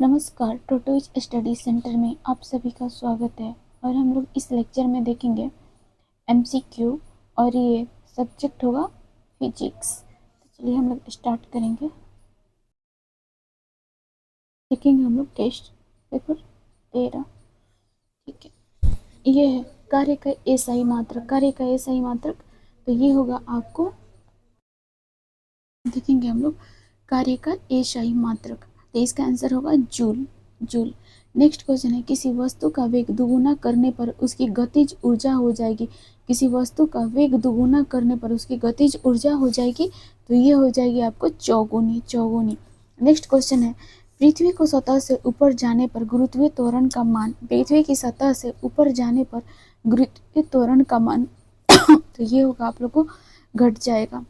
नमस्कार, tortoise study centre में आप सभी का स्वागत है। और हम लोग इस लेक्चर में देखेंगे एमसीक्यू और ये सब्जेक्ट होगा फिजिक्स। तो चलिए हम लोग स्टार्ट करेंगे। देखेंगे हम लोग टेस्ट पेपर 13। ठीक है, ये है कार्य का एसआई मात्रक। कार्य का एसआई मात्रक तो ये होगा आपको, देखेंगे हम लोग कार्य का एसआई मात्रक, तो इसका आंसर होगा जूल। जूल। नेक्स्ट क्वेश्चन है, किसी वस्तु का वेग दुगुना करने पर उसकी गतिज ऊर्जा हो जाएगी। किसी वस्तु का वेग दुगुना करने पर उसकी गतिज ऊर्जा हो जाएगी, तो ये हो जाएगी आपको चौगुनी। चौगुनी। नेक्स्ट क्वेश्चन है, पृथ्वी को सतह से ऊपर जाने पर गुरुत्वीय त्वरण का मान। पृथ्वी की सतह से ऊपर जाने पर गुरुत्वीय त्वरण का मान तो ये होगा आप लोग को घट जाएगा,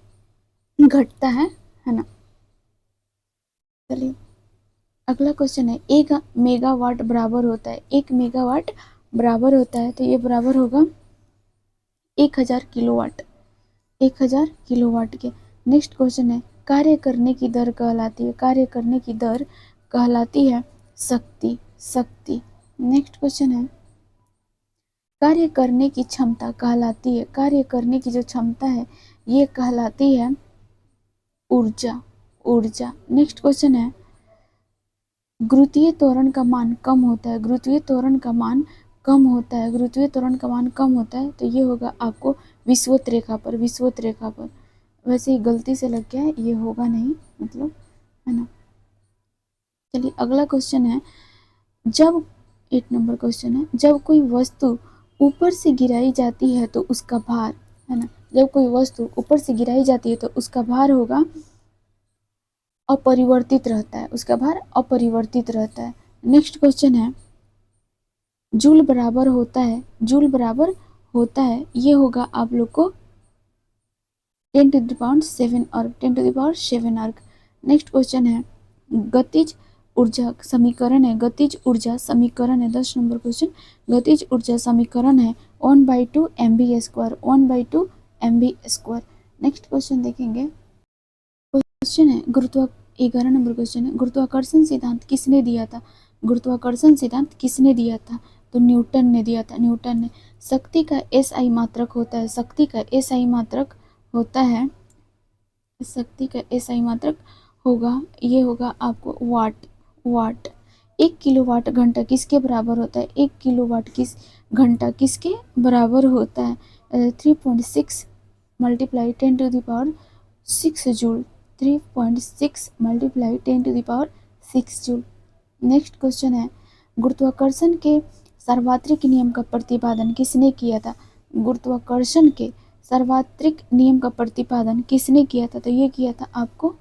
घटता है ना। चलिए अगला क्वेश्चन है, एक मेगावाट बराबर होता है। एक मेगावाट बराबर होता है तो ये बराबर होगा 1000 किलोवाट। 1000 किलोवाट के। नेक्स्ट क्वेश्चन है, कार्य करने की दर कहलाती है। कार्य करने की दर कहलाती है शक्ति। शक्ति। नेक्स्ट क्वेश्चन है, कार्य करने की क्षमता कहलाती है। कार्य करने की जो क्षमता है ये कहलाती है ऊर्जा। ऊर्जा। नेक्स्ट क्वेश्चन है, गुरुत्वीय त्वरण का मान कम होता है। गुरुत्वीय त्वरण का मान कम होता है। गुरुत्वीय त्वरण का मान कम होता है तो ये होगा आपको विषुवत रेखा पर। विषुवत रेखा पर। वैसे ही गलती से लग गया है, ये होगा नहीं, मतलब, है ना। चलिए अगला क्वेश्चन है, जब 8 नंबर क्वेश्चन है, जब कोई वस्तु ऊपर से गिराई जाती है तो उसका भार, है ना, जब कोई वस्तु ऊपर से गिराई जाती है तो उसका भार होगा अपरिवर्तित रहता है। उसका भार अपरिवर्तित रहता है। नेक्स्ट क्वेश्चन है, जूल बराबर होता है। जूल बराबर होता है ये होगा आप लोग को 10⁻7 अर्ग। 10⁻7 अर्ग। नेक्स्ट क्वेश्चन है, गतिज ऊर्जा समीकरण है। गतिज ऊर्जा समीकरण है 10 नंबर क्वेश्चन। गतिज ऊर्जा समीकरण है 1/2 mv²। 1/2 mv²। नेक्स्ट क्वेश्चन देखेंगे। क्वेश्चन है 11 नंबर क्वेश्चन है, गुरुत्वाकर्षण सिद्धांत किसने दिया था। गुरुत्वाकर्षण सिद्धांत किसने दिया था, तो न्यूटन ने दिया था। न्यूटन ने। शक्ति का एसआई मात्रक होता है। शक्ति का एसआई मात्रक होता है, शक्ति का एसआई मात्रक होगा, ये होगा आपको वाट। वाट। 1 किलोवाट घंटा किसके बराबर होता है। 1 किलोवाट किस घंटा किसके बराबर होता है, 3.6 multiply 10⁻6 joule. 3.6 multiply 10⁻6 joule. Next question है, गुरुत्वाकर्षण के सार्वत्रिक नियम का प्रतिपादन किसने किया था। गुरुत्वाकर्षण के सार्वत्रिक नियम का प्रतिपादन किसने किया था, तो ये किया था आपको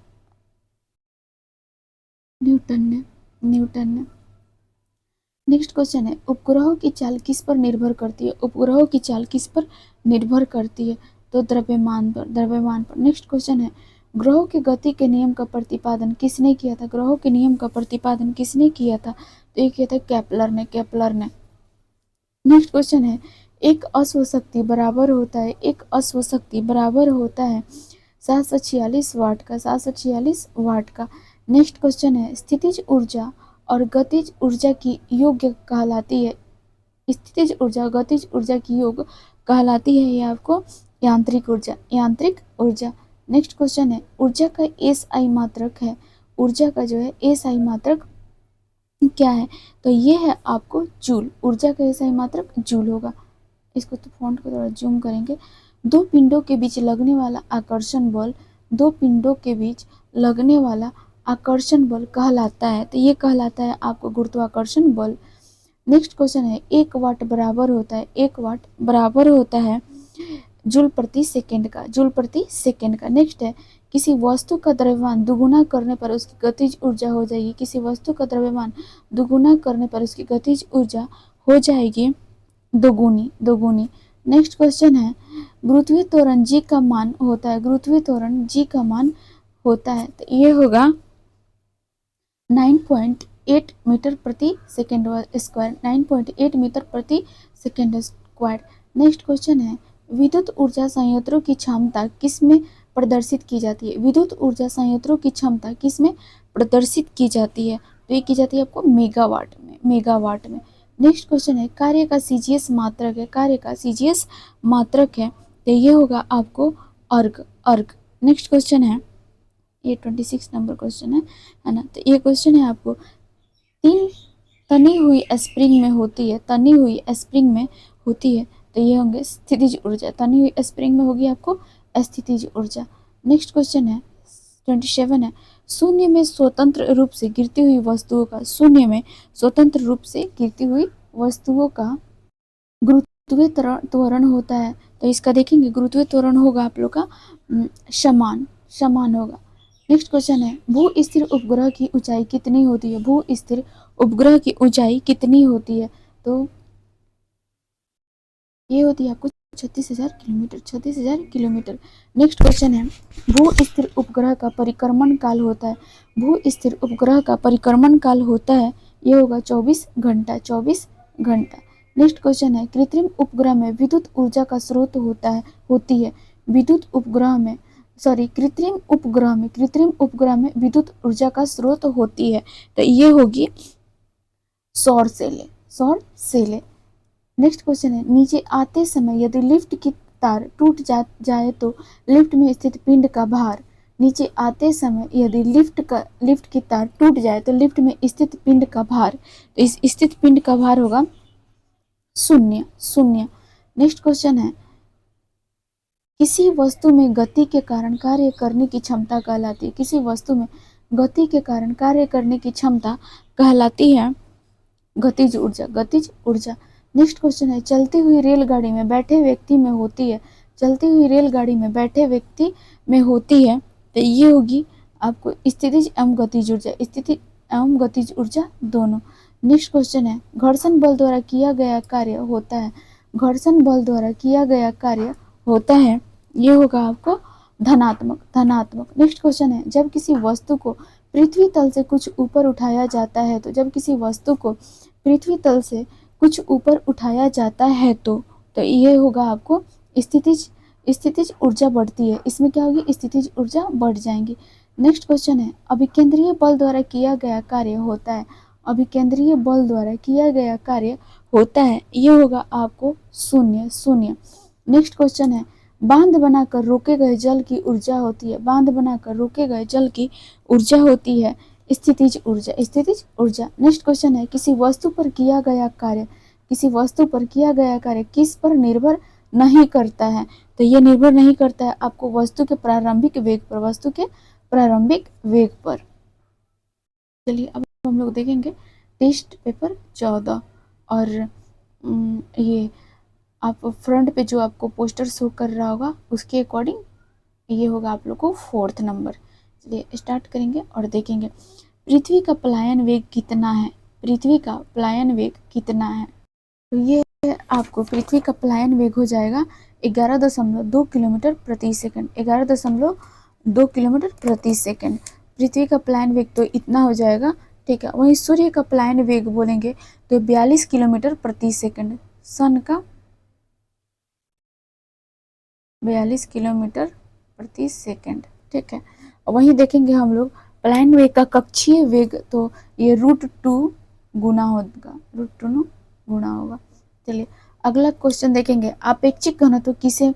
न्यूटन ने। न्यूटन ने। नेक्स्ट क्वेश्चन है, उपग्रहों की चाल किस पर निर्भर करती है। उपग्रहों की चाल किस पर निर्भर करती है, तो द्रव्यमान पर। द्रव्यमान पर। नेक्स्ट क्वेश्चन है, ग्रहों की गति के नियम का प्रतिपादन किसने किया था। ग्रहों के नियम का प्रतिपादन किसने किया था, तो ये किया था केपलर ने। केपलर ने। नेक्स्ट क्वेश्चन है, एक अश्व शक्ति बराबर होता है, एक अश्व शक्ति बराबर होता है 746 वाट का। 746 वाट का। नेक्स्ट क्वेश्चन है, स्थितिज ऊर्जा और गतिज ऊर्जा की योग कहलाती है। स्थितिज ऊर्जा गतिज ऊर्जा की योग कहलाती है ये आपको यांत्रिक ऊर्जा। यांत्रिक ऊर्जा। नेक्स्ट क्वेश्चन है, ऊर्जा का एसआई मात्रक है। ऊर्जा का जो है एसआई मात्रक क्या है, तो ये है आपको जूल। ऊर्जा का एसआई मात्रक जूल होगा। इसको तो फॉन्ट को थोड़ा जूम करेंगे। दो पिंडों के बीच लगने वाला आकर्षण बल, दो पिंडों के बीच लगने वाला आकर्षण बल कहलाता है, तो ये कहलाता है आपको गुरुत्वाकर्षण बल। नेक्स्ट क्वेश्चन है, 1 वाट बराबर होता है, 1 वाट बराबर होता है जूल प्रति सेकेंड का। जूल प्रति सेकेंड का। नेक्स्ट है, किसी वस्तु का द्रव्यमान दुगुना करने पर उसकी गतिज ऊर्जा हो जाएगी। किसी वस्तु का द्रव्यमान दुगुना करने पर उसकी गतिज ऊर्जा हो जाएगी दोगुनी। दोगुनी। नेक्स्ट क्वेश्चन है, गुरुत्वीय त्वरण जी का मान होता है। गुरुत्वीय त्वरण जी का मान होता है, तो ये होगा 9.8 मीटर प्रति सेकेंड स्क्वायर। 9.8 मीटर प्रति सेकेंड स्क्वायर। नेक्स्ट क्वेश्चन है, विद्युत ऊर्जा संयंत्रों की क्षमता किसमें प्रदर्शित की जाती है। विद्युत ऊर्जा संयंत्रों की क्षमता किसमें प्रदर्शित की जाती है, तो ये की जाती है आपको मेगावाट में। नेक्स्ट क्वेश्चन है कार्य का सीजीएस मात्रक है, कार्य का सीजीएस मात्रक है तो ये होगा आपको अर्ग। नेक्स्ट क्वेश्चन है, ये 26 नंबर क्वेश्चन है ना। तो ये क्वेश्चन है आपको, तीन तनी हुई स्प्रिंग में होती है, तनी हुई स्प्रिंग में होती है तो ये होंगे स्थितिज ऊर्जा, तनी हुई स्प्रिंग में होगी आपको स्थितिज ऊर्जा। नेक्स्ट क्वेश्चन है 27 है, शून्य में स्वतंत्र रूप से गिरती हुई वस्तुओं का, शून्य में स्वतंत्र रूप से गिरती हुई वस्तुओं का गुरुत्वीय त्वरण होता है तो इसका देखेंगे गुरुत्वीय त्वरण होगा आप लोग का समान होगा। नेक्स्ट क्वेश्चन है, भू स्थिर उपग्रह की ऊंचाई कितनी होती है, भू स्थिर उपग्रह की ऊंचाई कितनी होती है तो ये होती है आपको 36,000 किलोमीटर, 36,000 किलोमीटर। नेक्स्ट क्वेश्चन है, भू स्थिर उपग्रह का परिक्रमण काल होता है, भू स्थिर उपग्रह का परिक्रमण काल होता है ये होगा 24 घंटा, 24 घंटा। नेक्स्ट क्वेश्चन है, कृत्रिम उपग्रह में विद्युत ऊर्जा का स्रोत होती है, विद्युत उपग्रह में कृत्रिम उपग्रह में विद्युत ऊर्जा का स्रोत होती है तो ये होगी सौर सेले। नेक्स्ट क्वेश्चन है, नीचे आते समय यदि लिफ्ट की तार टूट जाए तो लिफ्ट में स्थित पिंड का भार, नीचे आते समय यदि लिफ्ट की तार टूट जाए तो लिफ्ट में स्थित पिंड का भार, तो इस स्थित पिंड का भार होगा शून्य। नेक्स्ट क्वेश्चन है, किसी वस्तु में गति के कारण कार्य करने की क्षमता कहलाती है, किसी वस्तु में गति के कारण कार्य करने की क्षमता कहलाती है गतिज ऊर्जा। नेक्स्ट क्वेश्चन है, चलती हुई रेलगाड़ी में बैठे व्यक्ति में होती है, चलती हुई रेलगाड़ी में बैठे व्यक्ति में होती है तो ये होगी आपको स्थितिज एवं गतिज ऊर्जा, स्थिति एवं गतिज ऊर्जा दोनों। नेक्स्ट क्वेश्चन है, घर्षण बल द्वारा किया गया कार्य होता है, घर्षण बल द्वारा किया गया कार्य होता है ये होगा आपको धनात्मक। नेक्स्ट क्वेश्चन है, जब किसी वस्तु को पृथ्वी तल से कुछ ऊपर उठाया जाता है तो जब किसी वस्तु को पृथ्वी तल से कुछ ऊपर उठाया जाता है तो ये होगा आपको स्थितिज ऊर्जा बढ़ती है, इसमें क्या होगी स्थितिज ऊर्जा बढ़ जाएंगी। नेक्स्ट क्वेश्चन है, अभिकेंद्रीय बल द्वारा किया गया कार्य होता है, अभिकेंद्रीय बल द्वारा किया गया कार्य होता है ये होगा आपको शून्य। नेक्स्ट क्वेश्चन है, बांध बनाकर रोके गए जल की ऊर्जा होती है, बांध बनाकर रोके गए जल की ऊर्जा होती है स्थितिज ऊर्जा। नेक्स्ट क्वेश्चन है, किसी वस्तु पर किया गया कार्य किस पर निर्भर नहीं करता है तो ये निर्भर नहीं करता है आपको वस्तु के प्रारंभिक वेग पर। चलिए अब हम लोग देखेंगे टेस्ट पेपर 14 और ये आप फ्रंट पे जो आपको पोस्टर शो कर रहा होगा उसके अकॉर्डिंग ये होगा आप लोग को 4th नंबर। चलिए स्टार्ट करेंगे और देखेंगे पृथ्वी का पलायन वेग कितना है, पृथ्वी का पलायन वेग कितना है तो ये आपको पृथ्वी का पलायन वेग हो जाएगा 11.2 किलोमीटर प्रति सेकंड, 11.2 किलोमीटर प्रति सेकंड। पृथ्वी का पलायन वेग तो इतना हो जाएगा, ठीक है। वहीं सूर्य का पलायन वेग बोलेंगे तो 42 किलोमीटर प्रति सेकंड, सन का 42 किलोमीटर प्रति सेकंड, ठीक है। वहीं देखेंगे हम लोग पलायन वेग का कक्षीय वेग तो ये √2 गुना होगा। चलिए अगला क्वेश्चन देखेंगे, आपेक्षिक घनत्व किसे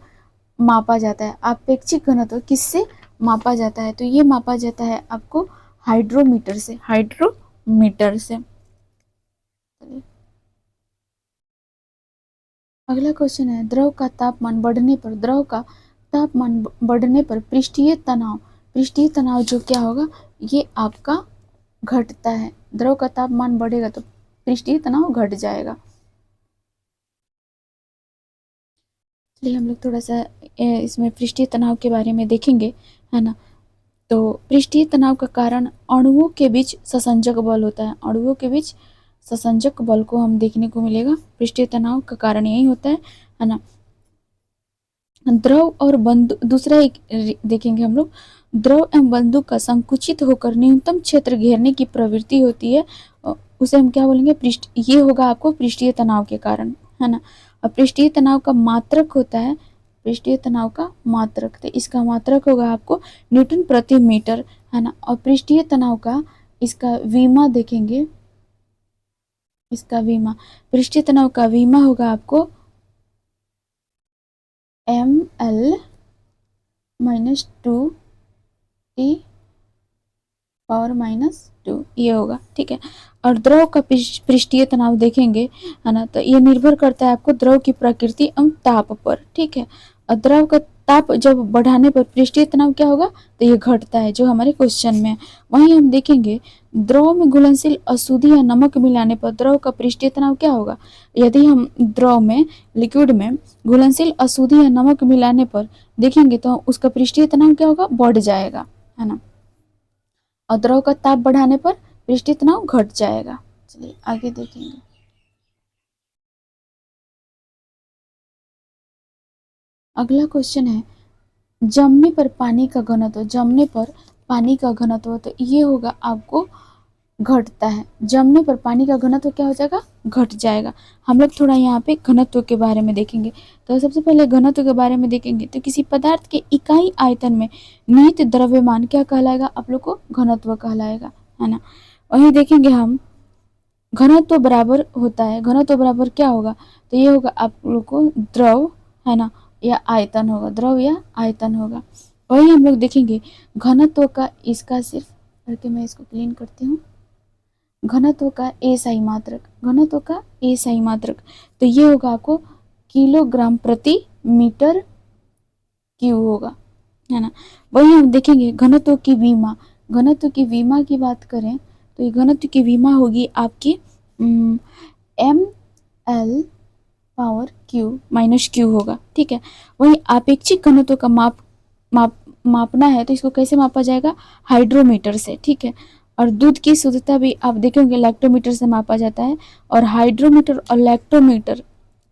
मापा जाता है, आपेक्षिक घनत्व किससे मापा जाता है तो ये मापा जाता है आपको हाइड्रोमीटर से। अगला क्वेश्चन है, द्रव का तापमान बढ़ने पर पृष्ठीय तनाव जो क्या होगा ये आपका घटता है, द्रव का तापमान बढ़ेगा तो पृष्ठीय तनाव घट जाएगा। इसलिए हम लोग थोड़ा सा इसमें पृष्ठीय तनाव के बारे में देखेंगे, है ना। तो पृष्ठीय तनाव का कारण अणुओं के बीच ससंजक बल होता है, अणुओं के बीच ससंजक बल को हम देखने को मिलेगा, पृष्ठीय तनाव का कारण यही होता है ना। द्रव और दूसरा एक देखेंगे हम लोग, द्रव एवं बंदूक का संकुचित होकर न्यूनतम क्षेत्र घेरने की प्रवृत्ति होती है, उसे हम क्या बोलेंगे ये होगा आपको पृष्ठीय तनाव के कारण, है ना। और पृष्ठीय तनाव का मात्रक होता है, पृष्ठीय तनाव का मात्रक तो इसका मात्रक होगा आपको न्यूटन प्रति मीटर, है ना। और पृष्ठीय तनाव का इसका विमा देखेंगे, इसका विमा, पृष्ठीय तनाव का विमा होगा आपको ml माइनस 2T⁻², ये होगा, ठीक है। और द्रव का पृष्ठीय तनाव देखेंगे, है ना, तो ये निर्भर करता है आपको द्रव की प्रकृति एवं ताप पर, ठीक है। और द्रव का ताप जब बढ़ाने पर पृष्ठीय तनाव क्या होगा, तो ये घटता है, जो हमारे क्वेश्चन में है। वहीं हम देखेंगे द्रव में घुलनशील अशुद्धि या नमक मिलाने पर द्रव का पृष्ठीय तनाव क्या होगा। यदि हम द्रव में, लिक्विड में घुलनशील अशुद्धि या नमक मिलाने पर देखेंगे तो उसका पृष्ठीय तनाव क्या होगा, बढ़ जाएगा, है ना। और द्रव का ताप बढ़ाने पर पृष्ठीय तनाव घट जाएगा। चलिए आगे देखेंगे। अगला क्वेश्चन है जमने पर पानी का घनत्व, जमने पर पानी का घनत्व, तो ये होगा आपको घटता है। जमने पर पानी का घनत्व क्या हो जाएगा, घट जाएगा। हम लोग थोड़ा यहाँ पे घनत्व के बारे में देखेंगे। तो सबसे पहले घनत्व के बारे में देखेंगे तो किसी पदार्थ के इकाई आयतन में निहित द्रव्यमान क्या कहलाएगा, आप लोग को घनत्व कहलाएगा, है ना। वही देखेंगे हम घनत्व बराबर होता है, घनत्व बराबर क्या होगा, तो ये होगा आप लोग को द्रव, है ना, या आयतन होगा, द्रव या आयतन होगा। वही हम लोग देखेंगे घनत्व का, इसका सिर्फ करके मैं इसको क्लीन करती हूँ। घनत्व का एसआई मात्रक, घनत्व का एसआई मात्रक, तो ये होगा आपको किलोग्राम प्रति मीटर क्यू होगा, है ना। वही हम देखेंगे घनत्व की विमा, घनत्व की विमा की बात करें तो ये घनत्व की विमा होगी आपकी ml/Q होगा, ठीक है। वही आपेक्षिक घनत्व का मापना है तो इसको कैसे मापा जाएगा, हाइड्रोमीटर से, ठीक है। और दूध की शुद्धता भी आप देखेंगे लैक्टोमीटर से मापा जाता है। और हाइड्रोमीटर और लैक्टोमीटर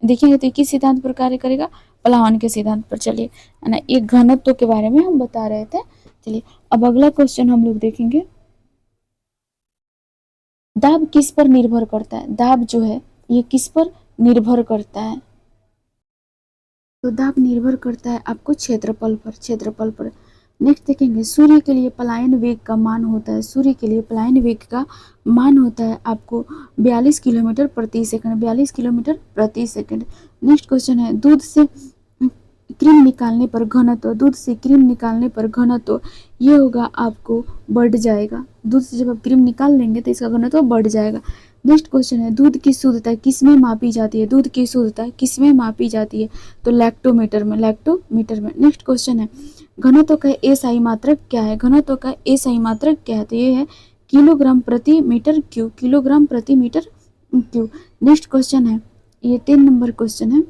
देखेंगे तो किस सिद्धांत पर कार्य करेगा, प्लावन के सिद्धांत पर। चलिए, है ना, एक घनत्व के बारे में हम बता रहे थे। चलिए अब अगला क्वेश्चन हम लोग देखेंगे, दाब किस पर निर्भर करता है, दाब जो है ये किस पर निर्भर करता है, तो दाब निर्भर करता है आपको क्षेत्रफल पर, क्षेत्रफल पर। नेक्स्ट देखेंगे सूर्य के लिए पलायन वेग का मान होता है, सूर्य के लिए पलायन वेग का मान होता है आपको 42 किलोमीटर प्रति सेकंड, 42 किलोमीटर प्रति सेकंड। नेक्स्ट क्वेश्चन है दूध से क्रीम निकालने पर घनत्व, दूध से क्रीम निकालने पर घनत्व ये होगा आपको बढ़ जाएगा, दूध से जब आप क्रीम निकाल लेंगे तो इसका घनत्व बढ़ जाएगा। नेक्स्ट क्वेश्चन है दूध की शुद्धता किसमें मापी जाती है, दूध की शुद्धता किसमें मापी जाती है, तो लैक्टोमीटर में, लैक्टोमीटर में। नेक्स्ट क्वेश्चन है घनत्व का एसआई मात्रक क्या है, घनत्व का एसआई मात्रक क्या है, तो ये है किलोग्राम प्रति मीटर क्यूब, किलोग्राम प्रति मीटर क्यूब। नेक्स्ट क्वेश्चन है, ये 3 नंबर क्वेश्चन है,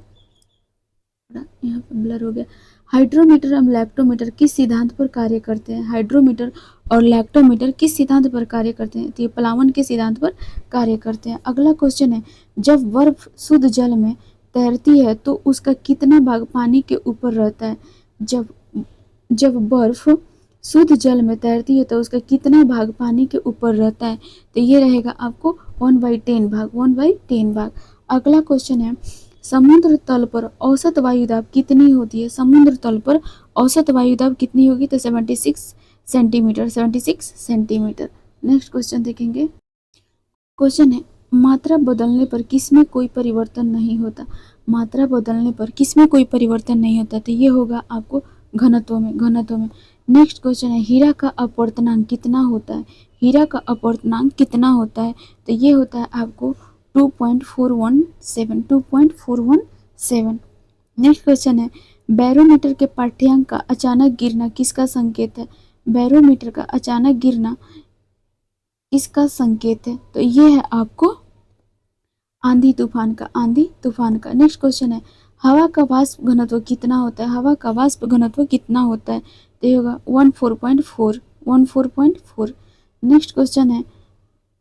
यहाँ पे ब्लर हो गया। हाइड्रोमीटर और लैक्टोमीटर किस सिद्धांत पर कार्य करते हैं, हाइड्रोमीटर और लैक्टोमीटर किस सिद्धांत पर कार्य करते हैं, तो ये प्लावन के सिद्धांत पर कार्य करते हैं। अगला क्वेश्चन है जब बर्फ शुद्ध जल में तैरती है तो उसका कितना भाग पानी के ऊपर रहता है, जब बर्फ शुद्ध जल में तैरती है तो उसका कितना भाग पानी के ऊपर रहता है, तो ये रहेगा आपको 1/10 भाग, 1/10 भाग। अगला क्वेश्चन है समुद्र तल पर औसत वायुदाब कितनी होती है, समुद्र तल पर औसत वायुदाब कितनी होगी, तो 76 सेंटीमीटर, 76 सेंटीमीटर। नेक्स्ट क्वेश्चन देखेंगे, क्वेश्चन है मात्रा बदलने पर किसमें कोई परिवर्तन नहीं होता, मात्रा बदलने पर किसमें कोई परिवर्तन नहीं होता, तो ये होगा आपको घनत्व में, घनत्व में। नेक्स्ट क्वेश्चन है हीरा का अपवर्तनांक कितना होता है, हीरा का अपवर्तनांक कितना होता है, तो ये होता है आपको 2.417, 2.417। नेक्स्ट क्वेश्चन है बैरोमीटर के पाठ्यांक का अचानक गिरना किसका संकेत है, बैरोमीटर का अचानक गिरना इसका संकेत है, तो ये है आपको आंधी तूफान का, आंधी तूफान का। नेक्स्ट क्वेश्चन है हवा का वाष्प घनत्व कितना होता है, हवा का वाष्प घनत्व कितना होता है, तो ये होगा 14.4, 14.4। नेक्स्ट क्वेश्चन है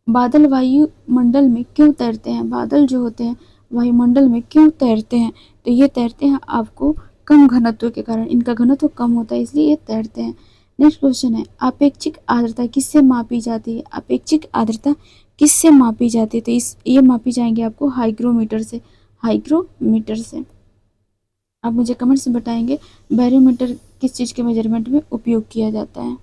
बादल वायुमंडल में क्यों तैरते हैं, बादल जो होते हैं वायुमंडल में क्यों तैरते हैं, तो ये तैरते हैं आपको कम घनत्व के कारण, इनका घनत्व कम होता है इसलिए ये तैरते हैं। नेक्स्ट क्वेश्चन है अपेक्षिक आर्द्रता किससे मापी जाती है, अपेक्षिक आर्द्रता किससे मापी जाती है, तो ये मापी जाएंगे आपको हाइग्रोमीटर से, हाइग्रोमीटर से। आप मुझे कमेंट्स में बताएंगे बैरोमीटर किस चीज़ के मेजरमेंट में उपयोग किया जाता है।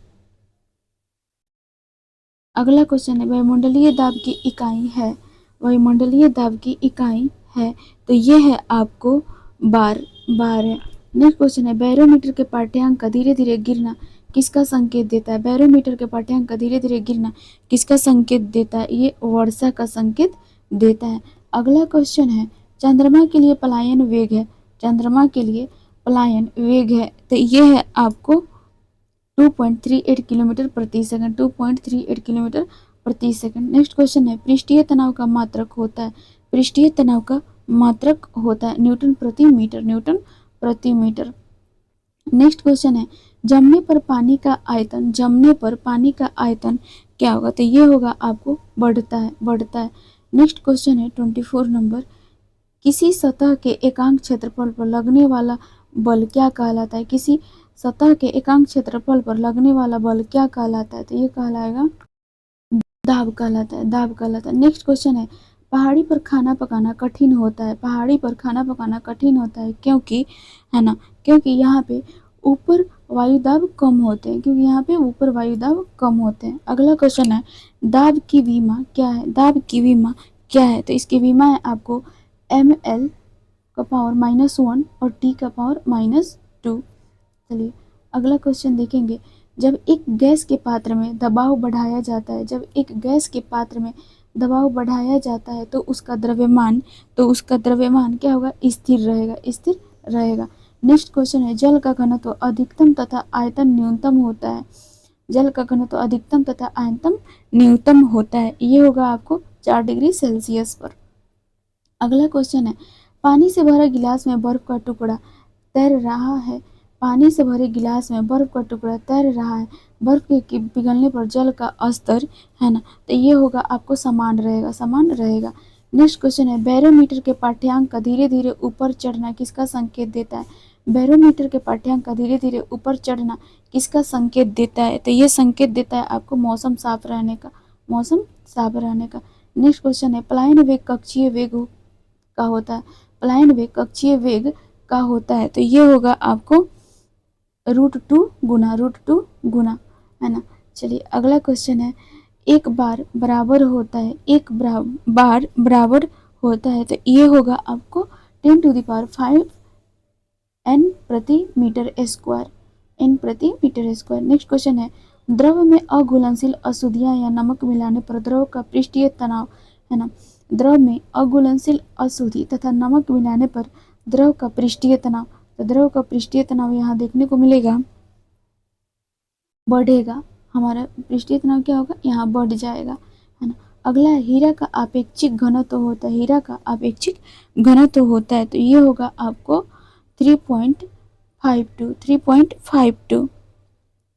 अगला क्वेश्चन है वायुमंडलीय दाब की इकाई है, वायुमंडलीय दाब की इकाई है, तो ये है आपको बार है। नेक्स्ट क्वेश्चन है बैरोमीटर के पाठ्यांक का धीरे धीरे गिरना किसका संकेत देता है, बैरोमीटर के पाठ्यांक का धीरे धीरे गिरना किसका संकेत देता है, ये वर्षा का संकेत देता है। अगला क्वेश्चन है चंद्रमा के लिए पलायन वेग है, चंद्रमा के लिए पलायन वेग है, तो ये है आपको 2.38 किलोमीटर प्रति सेकंड, 2.38 किलोमीटर प्रति सेकंड। नेक्स्ट क्वेश्चन है पृष्ठीय तनाव का मात्रक होता है, पृष्ठीय तनाव का मात्रक होता है न्यूटन प्रति मीटर, न्यूटन प्रति मीटर। नेक्स्ट क्वेश्चन है जमने पर पानी का आयतन, जमने पर पानी का आयतन क्या होगा, तो ये होगा आपको बढ़ता है, बढ़ता है। नेक्स्ट क्वेश्चन है 24 नंबर किसी सतह के एकांक क्षेत्रफल पर लगने वाला बल क्या कहलाता है, किसी सतह के एकांक क्षेत्रफल पर लगने वाला बल क्या कहलाता है, तो ये कहलाएगा दाब कहलाता है, दाब कहलाता है। नेक्स्ट क्वेश्चन है पहाड़ी पर खाना पकाना कठिन होता है, पहाड़ी पर खाना पकाना कठिन होता है क्योंकि, है ना, क्योंकि यहाँ पे ऊपर वायुदाब कम होते हैं, क्योंकि यहाँ पे ऊपर वायुदाब कम होते हैं। अगला क्वेश्चन है दाब की विमा क्या है, दाब की विमा क्या है, तो इसकी विमा है आपको ml का पावर -1 और t का पावर -2। चलिए अगला क्वेश्चन देखेंगे जब एक गैस के पात्र में दबाव बढ़ाया जाता है, जब एक गैस के पात्र में दबाव बढ़ाया जाता है तो उसका द्रव्यमान, तो उसका द्रव्यमान क्या होगा, स्थिर रहेगा, स्थिर रहेगा। नेक्स्ट क्वेश्चन है जल का घनत्व अधिकतम तथा आयतन न्यूनतम होता है, जल का घनत्व अधिकतम तथा आयतन न्यूनतम होता है, ये होगा आपको 4 डिग्री सेल्सियस पर। अगला क्वेश्चन है पानी से भरा गिलास में बर्फ का टुकड़ा तैर रहा है, पानी से भरे गिलास में बर्फ का टुकड़ा तैर रहा है, बर्फ के पिघलने पर जल का स्तर, है ना, तो ये होगा आपको समान रहेगा, समान रहेगा। नेक्स्ट क्वेश्चन है बैरोमीटर के पाठ्यांक का धीरे धीरे ऊपर चढ़ना किसका संकेत देता है, बैरोमीटर के पाठ्यांक का धीरे धीरे ऊपर चढ़ना किसका संकेत देता है, तो ये संकेत देता है आपको मौसम साफ रहने का, मौसम साफ रहने का। नेक्स्ट क्वेश्चन है पलायन वेग कक्षीय वेग का होता है, पलायन वेग कक्षीय वेग का होता है, तो ये होगा आपको √2 गुना, √2 गुना, है ना। चलिए अगला क्वेश्चन है एक बार बराबर होता है, एक बार बराबर होता है, तो ये होगा आपको 10⁵ n प्रति मीटर स्क्वायर, n प्रति मीटर स्क्वायर। नेक्स्ट क्वेश्चन है द्रव में अघुलनशील अशुद्धियां या नमक मिलाने पर द्रव का पृष्ठीय तनाव, है ना, द्रव में अघुलनशील अशुद्धि तथा नमक मिलाने पर द्रव का पृष्ठीय तनाव, तो द्रव का पृष्ठीय तनाव यहाँ देखने को मिलेगा बढ़ेगा, हमारा पृष्ठीय तनाव क्या होगा, यहाँ बढ़ जाएगा, है ना। अगला है हीरा का आपेक्षिक घनत्व होता है, हीरा का आपेक्षिक घनत्व होता है, तो ये होगा आपको 3.52, 3.52।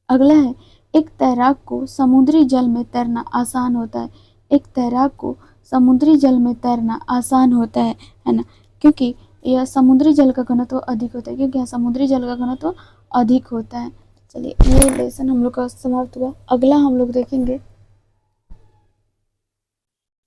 अगला है एक तैराक को समुद्री जल में तैरना आसान होता है, एक तैराक को समुद्री जल में तैरना आसान होता है ना, क्योंकि यह समुद्री जल का घनत्व अधिक होता है, क्योंकि यह समुद्री जल का घनत्व अधिक होता है। चलिए ये लेसन हम लोग का समाप्त हुआ। अगला हम लोग देखेंगे